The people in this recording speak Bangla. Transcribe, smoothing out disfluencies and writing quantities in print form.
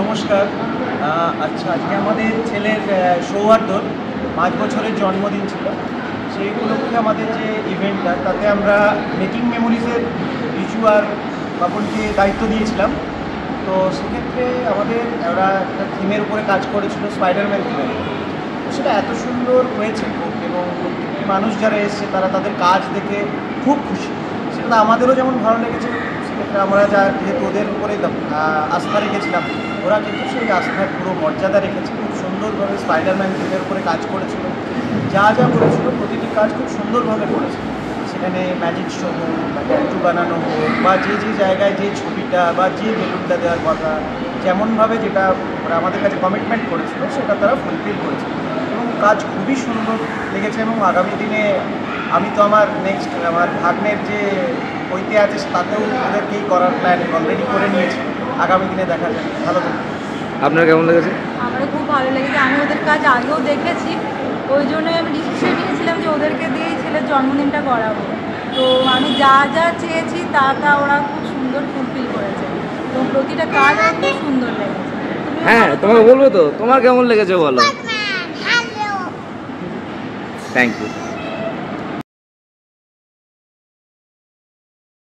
নমস্কার। আচ্ছা, আজকে আমাদের ছেলের সৌহার্দ্যর 5 বছরের জন্মদিন ছিল। সেই উপলক্ষে আমাদের যে ইভেন্টটা, তাতে আমরা মেকিং মেমোরিজের রিচুয়াল বাবনকে দায়িত্ব দিয়েছিলাম। তো সেক্ষেত্রে আমাদের ওরা একটা থিমের উপরে কাজ করেছিল, স্পাইডারম্যান থিমের। তো সেটা এত সুন্দর হয়েছে খুব, এবং প্রত্যেকটি মানুষ যারা এসছে তারা তাদের কাজ দেখে খুব খুশি। সেটা আমাদেরও যেমন ভালো লেগেছে। সেক্ষেত্রে আমরা যেহেতু ওদের উপরে আস্থা রেখেছিলাম, ওরা কিন্তু সেই আস্থার পুরো মর্যাদা রেখেছে। খুব সুন্দরভাবে স্পাইডারম্যান থিমের উপরে কাজ করেছিল। যা যা করেছিল প্রতিটি কাজ খুব সুন্দরভাবে করেছে। সেখানে ম্যাজিক শো হোক বা ট্যাটু বানানো হোক, বা যে যে জায়গায় যে ছবিটা বা যে বেলুনটা দেওয়ার কথা, যেমনভাবে যেটা ওরা আমাদের কাছে কমিটমেন্ট করেছিল সেটা তারা ফুলফিল করেছে, এবং কাজ খুবই সুন্দর লেগেছে। এবং আগামী দিনে আমি তো আমার আমার ভাগ্নের যে বইতে আছে তাতেও ওদেরকেই করার প্ল্যান অলরেডি করে নিয়েছি। আগামী দিনে দেখা যায়। ভালো থাকবে। আপনার কেমন লেগেছে? আমারও খুব ভালো লেগেছে। আমি ওদের কাজ আগেও দেখেছি, ওই জন্যই আমি ডিসিশন নিয়েছিলাম যে ওদেরকে দিয়েই ছেলের জন্মদিনটা করাবো। তো আমি যা যা চেয়েছি তা ওরা খুব সুন্দর ফুলফিল করেছে, এবং প্রতিটা কাজ আমার খুব সুন্দর লেগেছে। হ্যাঁ, তোমাকে বলবো তো, তোমার কেমন লেগেছে বলো। Thank you.